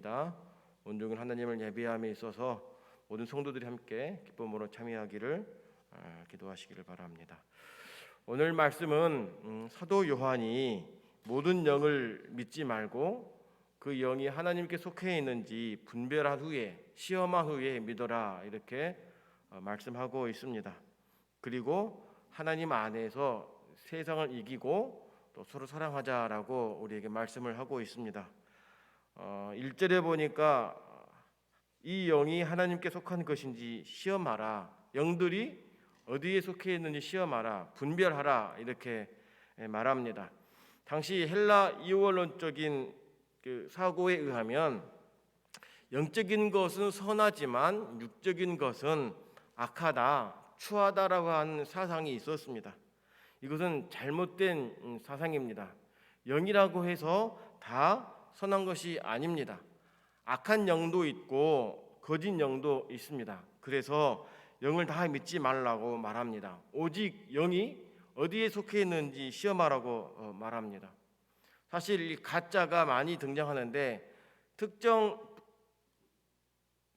바랍니다. 온종일 하나님을 예배함에 있어서 모든 성도들이 함께 기쁨으로 참여하기를 기도하시기를 바랍니다. 오늘 말씀은 사도 요한이 모든 영을 믿지 말고 그 영이 하나님께 속해 있는지 분별한 후에 시험한 후에 믿어라 이렇게 말씀하고 있습니다. 그리고 하나님 안에서 세상을 이기고 또 서로 사랑하자라고 우리에게 말씀을 하고 있습니다. 1절에 보니까 이 영이 하나님께 속한 것인지 시험하라. 영들이 어디에 속해 있는지 시험하라. 분별하라. 이렇게 말합니다. 당시 헬라 이원론적인 그 사고에 의하면 영적인 것은 선하지만 육적인 것은 악하다, 추하다라고 하는 사상이 있었습니다. 이것은 잘못된 사상입니다. 영이라고 해서 다 선한 것이 아닙니다. 악한 영도 있고 거짓 영도 있습니다. 그래서 영을 다 믿지 말라고 말합니다. 오직 영이 어디에 속해 있는지 시험하라고 말합니다. 사실 이 가짜가 많이 등장하는데 특정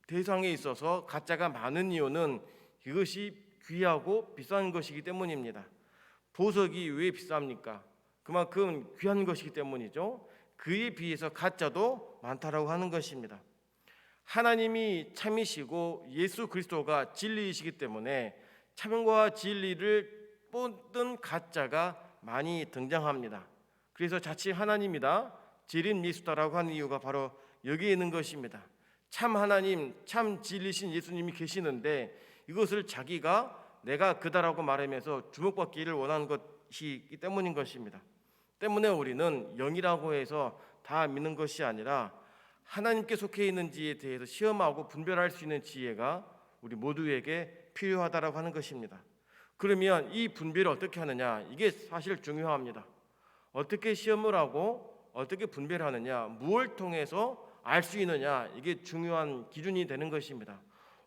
대상에 있어서 가짜가 많은 이유는 이것이 귀하고 비싼 것이기 때문입니다. 보석이 왜 비쌉니까? 그만큼 귀한 것이기 때문이죠. 그에 비해서 가짜도 많다라고 하는 것입니다. 하나님이 참이시고 예수 그리스도가 진리이시기 때문에 참과 진리를 뻗은 가짜가 많이 등장합니다. 그래서 자칫 하나님이다, 진리 예수다라고 하는 이유가 바로 여기에 있는 것입니다. 참 하나님, 참 진리신 예수님이 계시는데 이것을 자기가 내가 그다라고 말하면서 주목받기를 원하는 것이기 때문인 것입니다. 때문에 우리는 영이라고 해서 다 믿는 것이 아니라 하나님께 속해 있는지에 대해서 시험하고 분별할 수 있는 지혜가 우리 모두에게 필요하다라고 하는 것입니다. 그러면 이 분별을 어떻게 하느냐? 이게 사실 중요합니다. 어떻게 시험을 하고 어떻게 분별하느냐? 무엇을 통해서 알 수 있느냐? 이게 중요한 기준이 되는 것입니다.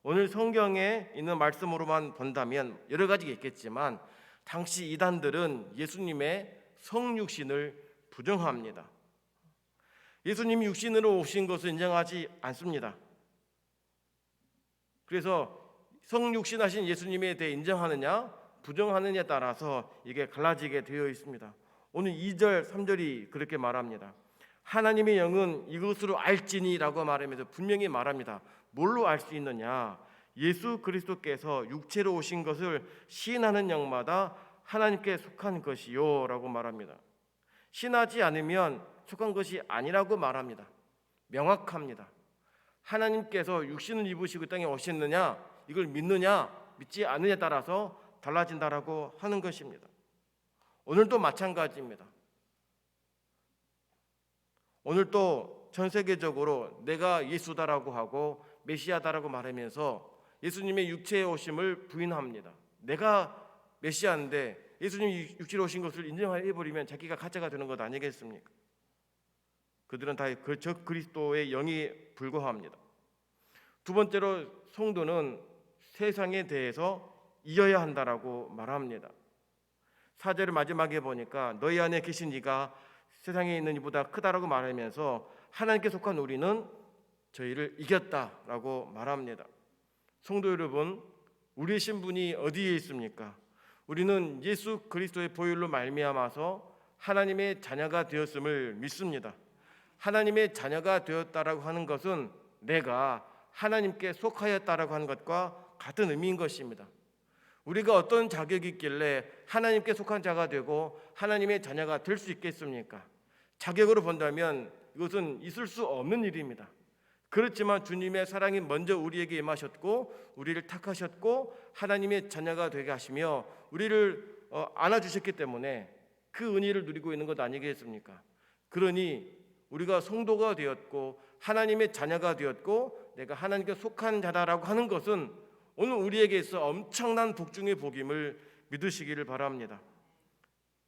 오늘 성경에 있는 말씀으로만 본다면 여러 가지가 있겠지만 당시 이단들은 예수님의 성육신을 부정합니다. 예수님이 육신으로 오신 것을 인정하지 않습니다. 그래서 성육신하신 예수님에 대해 인정하느냐 부정하느냐에 따라서 이게 갈라지게 되어 있습니다. 오늘 2절 3절이 그렇게 말합니다. 하나님의 영은 이것으로 알지니라고 말하면서 분명히 말합니다. 뭘로 알 수 있느냐? 예수 그리스도께서 육체로 오신 것을 시인하는 영마다 하나님께 속한 것이요 라고 말합니다. 신하지 않으면 속한 것이 아니라고 말합니다. 명확합니다. 하나님께서 육신을 입으시고 땅에 오셨느냐 이걸 믿느냐 믿지 않느냐에 따라서 달라진다라고 하는 것입니다. 오늘도 마찬가지입니다. 오늘도 전 세계적으로 내가 예수다라고 하고 메시아다라고 말하면서 예수님의 육체에 오심을 부인합니다. 내가 메시아인데 예수님이 육체로 오신 것을 인정해버리면 자기가 가짜가 되는 것 아니겠습니까? 그들은 다 저 그리스도의 영이 불과합니다. 두 번째로 성도는 세상에 대해서 이어야 한다라고 말합니다. 4절 마지막에 보니까 너희 안에 계신 이가 세상에 있는 이보다 크다라고 말하면서 하나님께 속한 우리는 저희를 이겼다라고 말합니다. 성도 여러분, 우리의 신분이 어디에 있습니까? 우리는 예수 그리스도의 보혈로 말미암아서 하나님의 자녀가 되었음을 믿습니다. 하나님의 자녀가 되었다라고 하는 것은 내가 하나님께 속하였다라고 하는 것과 같은 의미인 것입니다. 우리가 어떤 자격이 있길래 하나님께 속한 자가 되고 하나님의 자녀가 될 수 있겠습니까? 자격으로 본다면 이것은 있을 수 없는 일입니다. 그렇지만 주님의 사랑이 먼저 우리에게 임하셨고 우리를 택하셨고 하나님의 자녀가 되게 하시며 우리를 안아주셨기 때문에 그 은혜를 누리고 있는 것 아니겠습니까? 그러니 우리가 성도가 되었고 하나님의 자녀가 되었고 내가 하나님께 속한 자다라고 하는 것은 오늘 우리에게 있어 엄청난 복 중의 복임을 믿으시기를 바랍니다.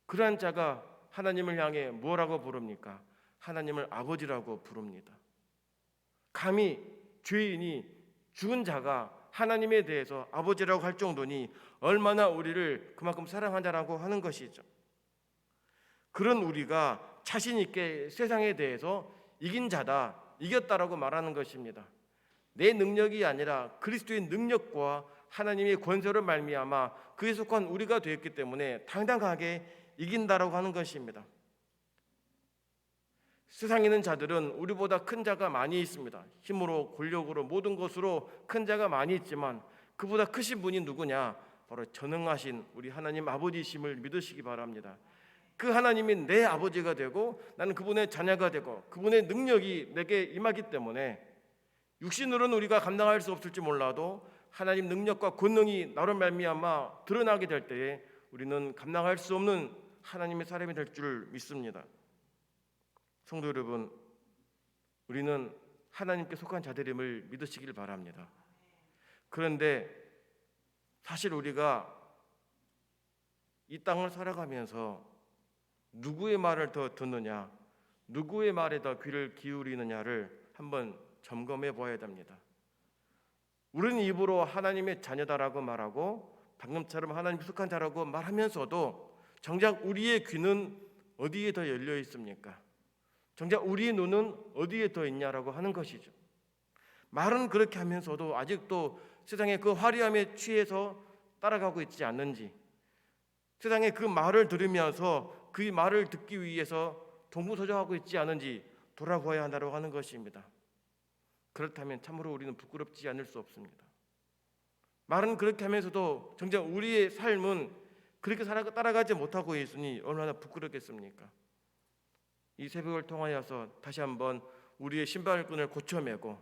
그러한 자가 하나님을 향해 뭐라고 부릅니까? 하나님을 아버지라고 부릅니다. 감히 죄인이 죽은 자가 하나님에 대해서 아버지라고 할 정도니 얼마나 우리를 그만큼 사랑한다라고 하는 것이죠. 그런 우리가 자신 있게 세상에 대해서 이긴 자다, 이겼다라고 말하는 것입니다. 내 능력이 아니라 그리스도의 능력과 하나님의 권세로 말미암아 그에 속한 우리가 되었기 때문에 당당하게 이긴다라고 하는 것입니다. 세상에 있는 자들은 우리보다 큰 자가 많이 있습니다. 힘으로, 권력으로, 모든 것으로 큰 자가 많이 있지만 그보다 크신 분이 누구냐? 바로 전능하신 우리 하나님 아버지심을 믿으시기 바랍니다. 그 하나님이 내 아버지가 되고 나는 그분의 자녀가 되고 그분의 능력이 내게 임하기 때문에 육신으로는 우리가 감당할 수 없을지 몰라도 하나님 능력과 권능이 나로 말미암아 드러나게 될 때에 우리는 감당할 수 없는 하나님의 사람이 될 줄 믿습니다. 성도 여러분, 우리는 하나님께 속한 자들임을 믿으시길 바랍니다. 그런데 사실 우리가 이 땅을 살아가면서 누구의 말을 더 듣느냐, 누구의 말에 더 귀를 기울이느냐를 한번 점검해 보아야 됩니다. 우리는 입으로 하나님의 자녀다라고 말하고 방금처럼 하나님 속한 자라고 말하면서도 정작 우리의 귀는 어디에 더 열려 있습니까? 정작 우리의 눈은 어디에 더 있냐라고 하는 것이죠. 말은 그렇게 하면서도 아직도 세상의 그 화려함에 취해서 따라가고 있지 않는지, 세상의 그 말을 들으면서 그 말을 듣기 위해서 동부서정하고 있지 않은지 돌아보아야 한다고 하는 것입니다. 그렇다면 참으로 우리는 부끄럽지 않을 수 없습니다. 말은 그렇게 하면서도 정작 우리의 삶은 그렇게 따라가지 못하고 있으니 얼마나 부끄럽겠습니까? 이 새벽을 통하여서 다시 한번 우리의 신발끈을 고쳐매고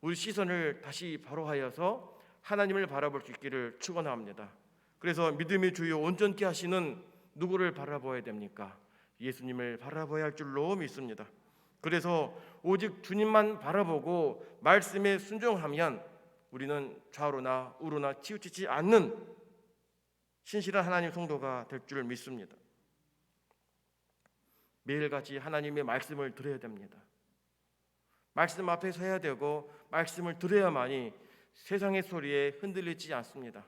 우리 시선을 다시 바로하여서 하나님을 바라볼 수 있기를 축원합니다. 그래서 믿음의 주요 온전케 하시는 누구를 바라봐야 됩니까? 예수님을 바라봐야 할 줄로 믿습니다. 그래서 오직 주님만 바라보고 말씀에 순종하면 우리는 좌우로나 우로나 치우치지 않는 신실한 하나님 성도가 될 줄 믿습니다. 매일같이 하나님의 말씀을 들어야 됩니다. 말씀 앞에 서야 되고 말씀을 들어야만이 세상의 소리에 흔들리지 않습니다.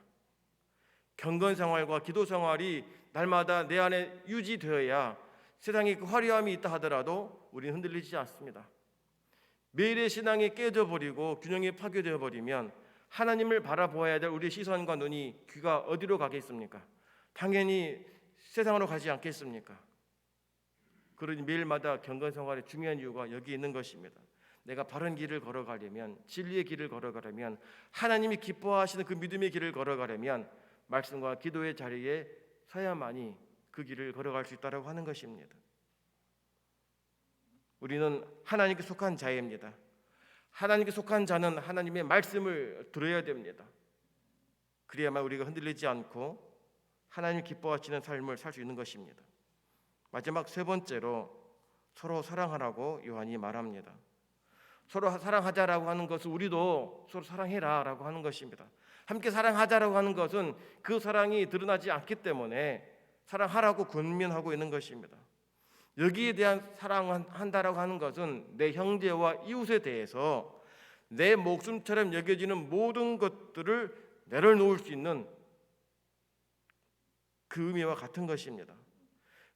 경건 생활과 기도 생활이 날마다 내 안에 유지되어야 세상에 그 화려함이 있다 하더라도 우리는 흔들리지 않습니다. 매일의 신앙이 깨져버리고 균형이 파괴되어 버리면 하나님을 바라보아야 될 우리의 시선과 눈이 귀가 어디로 가겠습니까? 당연히 세상으로 가지 않겠습니까? 그러니 매일마다 경건 생활의 중요한 이유가 여기 있는 것입니다. 내가 바른 길을 걸어가려면, 진리의 길을 걸어가려면, 하나님이 기뻐하시는 그 믿음의 길을 걸어가려면 말씀과 기도의 자리에 서야만이 그 길을 걸어갈 수 있다고 하는 것입니다. 우리는 하나님께 속한 자입니다. 하나님께 속한 자는 하나님의 말씀을 들어야 됩니다. 그래야만 우리가 흔들리지 않고 하나님 기뻐하시는 삶을 살 수 있는 것입니다. 마지막 세 번째로 서로 사랑하라고 요한이 말합니다. 서로 사랑하자라고 하는 것은 우리도 서로 사랑해라라고 하는 것입니다. 함께 사랑하자라고 하는 것은 그 사랑이 드러나지 않기 때문에 사랑하라고 권면하고 있는 것입니다. 여기에 대한 사랑한다라고 하는 것은 내 형제와 이웃에 대해서 내 목숨처럼 여겨지는 모든 것들을 내려놓을 수 있는 그 의미와 같은 것입니다.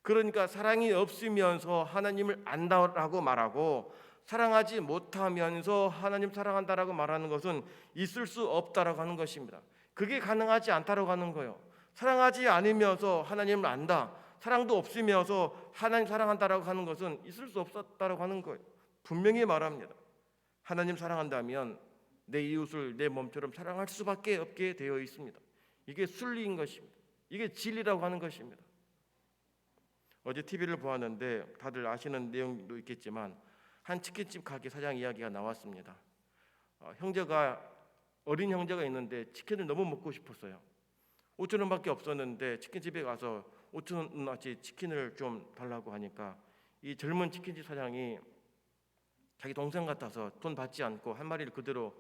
그러니까 사랑이 없으면서 하나님을 안다라고 말하고 사랑하지 못하면서 하나님 사랑한다라고 말하는 것은 있을 수 없다라고 하는 것입니다. 그게 가능하지 않다라고 하는 거예요. 사랑하지 않으면서 하나님을 안다, 사랑도 없으면서 하나님 사랑한다라고 하는 것은 있을 수 없었다라고 하는 거예요. 분명히 말합니다. 하나님 사랑한다면 내 이웃을 내 몸처럼 사랑할 수밖에 없게 되어 있습니다. 이게 순리인 것입니다. 이게 진리라고 하는 것입니다. 어제 TV를 보았는데 다들 아시는 내용도 있겠지만 한 치킨집 가게 사장 이야기가 나왔습니다. 어린 형제가 있는데 치킨을 너무 먹고 싶었어요. 5천 원밖에 없었는데 치킨집에 가서 5천 원어치 치킨을 좀 달라고 하니까 이 젊은 치킨집 사장이 자기 동생 같아서 돈 받지 않고 한 마리를 그대로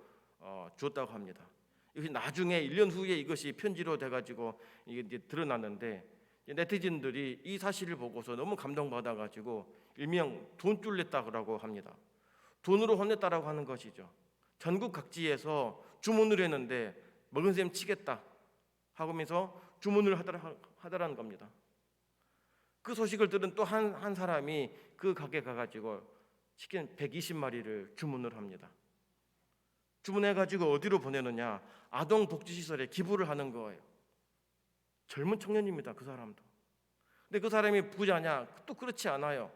주었다고 합니다. 이것이 나중에 1년 후에 이것이 편지로 돼가지고 이게 이제 드러났는데 네티즌들이 이 사실을 보고서 너무 감동받아가지고 일명 돈줄 냈다고 합니다. 돈으로 혼냈다라고 하는 것이죠. 전국 각지에서 주문을 했는데 먹은 셈 치겠다 하면서 주문을 하더라는 겁니다. 그 소식을 들은 또 한 사람이 그 가게 가가지고 치킨 120마리를 주문을 합니다. 주문해가지고 어디로 보내느냐? 아동복지시설에 기부를 하는 거예요. 젊은 청년입니다. 그 사람도. 근데 그 사람이 부자냐? 또 그렇지 않아요.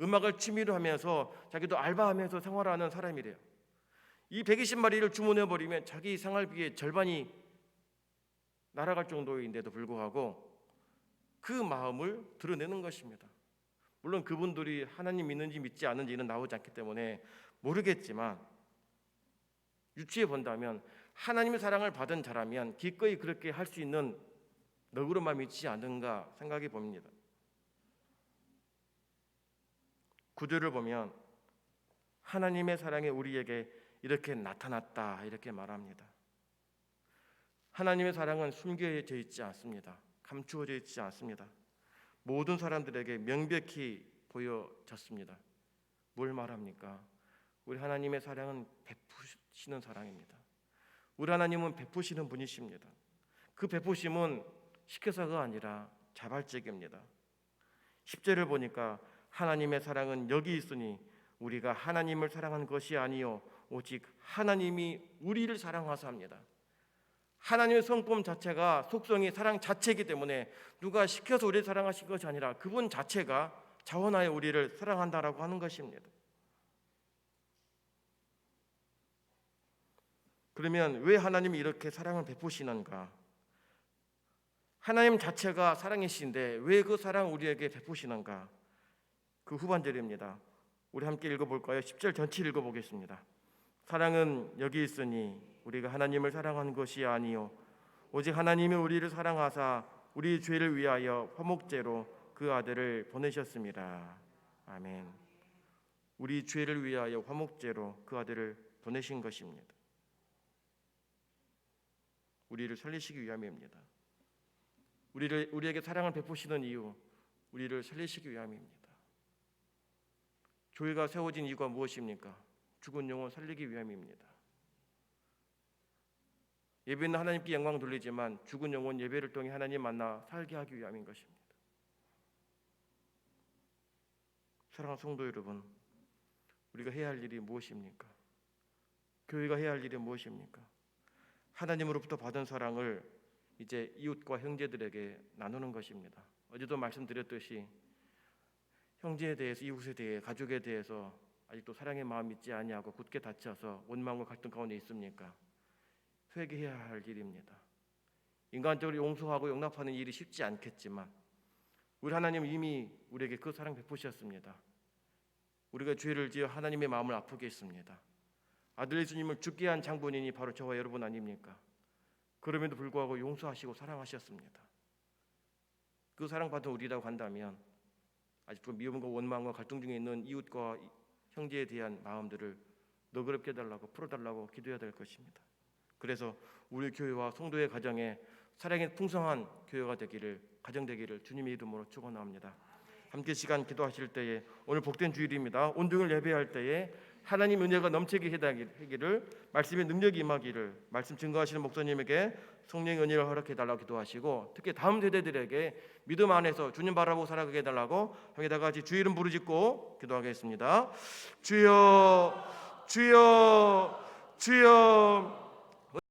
음악을 취미로 하면서 자기도 알바하면서 생활하는 사람이래요. 이 120마리를 주문해버리면 자기 생활비의 절반이 날아갈 정도인데도 불구하고 그 마음을 드러내는 것입니다. 물론 그분들이 하나님 믿는지 믿지 않는지는 나오지 않기 때문에 모르겠지만 유추해 본다면 하나님의 사랑을 받은 자라면 기꺼이 그렇게 할 수 있는 너그러움이 있지 않은가 생각해 봅니다. 구절을 보면 하나님의 사랑이 우리에게 이렇게 나타났다 이렇게 말합니다. 하나님의 사랑은 숨겨져 있지 않습니다. 감추어져 있지 않습니다. 모든 사람들에게 명백히 보여졌습니다. 뭘 말합니까? 우리 하나님의 사랑은 베푸시는 사랑입니다. 우리 하나님은 베푸시는 분이십니다. 그 베푸심은 시켜서가 아니라 자발적입니다. 10절을 보니까 하나님의 사랑은 여기 있으니 우리가 하나님을 사랑한 것이 아니요 오직 하나님이 우리를 사랑하사입니다. 하나님의 성품 자체가 속성이 사랑 자체이기 때문에 누가 시켜서 우리를 사랑하신 것이 아니라 그분 자체가 자원하여 우리를 사랑한다라고 하는 것입니다. 그러면 왜 하나님이 이렇게 사랑을 베푸시는가? 하나님 자체가 사랑이신데 왜 그 사랑 우리에게 베푸시는가? 그 후반절입니다. 우리 함께 읽어볼까요? 10절 전체 읽어보겠습니다. 사랑은 여기 있으니 우리가 하나님을 사랑한 것이 아니요 오직 하나님이 우리를 사랑하사 우리 죄를 위하여 화목제로 그 아들을 보내셨습니다. 아멘. 우리 죄를 위하여 화목제로 그 아들을 보내신 것입니다. 우리를 살리시기 위함입니다. 우리에게 사랑을 베푸시는 이유, 우리를 살리시기 위함입니다. 교회가 세워진 이유가 무엇입니까? 죽은 영혼 살리기 위함입니다. 예배는 하나님께 영광 돌리지만 죽은 영혼 예배를 통해 하나님 만나 살게 하기 위함인 것입니다. 사랑하는 성도 여러분, 우리가 해야 할 일이 무엇입니까? 교회가 해야 할 일이 무엇입니까? 하나님으로부터 받은 사랑을 이제 이웃과 형제들에게 나누는 것입니다. 어제도 말씀드렸듯이 형제에 대해서, 이웃에 대해, 가족에 대해서 아직도 사랑의 마음 있지 아니하고 굳게 닫혀서 원망과 갈등 가운데 있습니까? 회개해야 할 일입니다. 인간적으로 용서하고 용납하는 일이 쉽지 않겠지만 우리 하나님은 이미 우리에게 그 사랑 베푸셨습니다. 우리가 죄를 지어 하나님의 마음을 아프게 했습니다. 아들 예수님을 죽게 한 장본인이 바로 저와 여러분 아닙니까? 그럼에도 불구하고 용서하시고 사랑하셨습니다. 그 사랑받은 우리라고 한다면 아직도 미움과 원망과 갈등 중에 있는 이웃과 형제에 대한 마음들을 너그럽게 해달라고 풀어달라고 기도해야 될 것입니다. 그래서 우리 교회와 성도의 가정에 사랑의 풍성한 교회가 되기를, 가정 되기를 주님의 이름으로 축원합니다. 함께 시간 기도하실 때에 오늘 복된 주일입니다. 온종일 예배할 때에 하나님 은혜가 넘치게 해달기를, 말씀의 능력이 임하기를, 말씀 증거하시는 목사님에게 성령의 은혜를 허락해 달라고 기도하시고 특히 다음 세대들에게 믿음 안에서 주님 바라보고 살아가게 해달라고 함께 다 같이 주의 이름 부르짖고 기도하겠습니다. 주여 주여 주여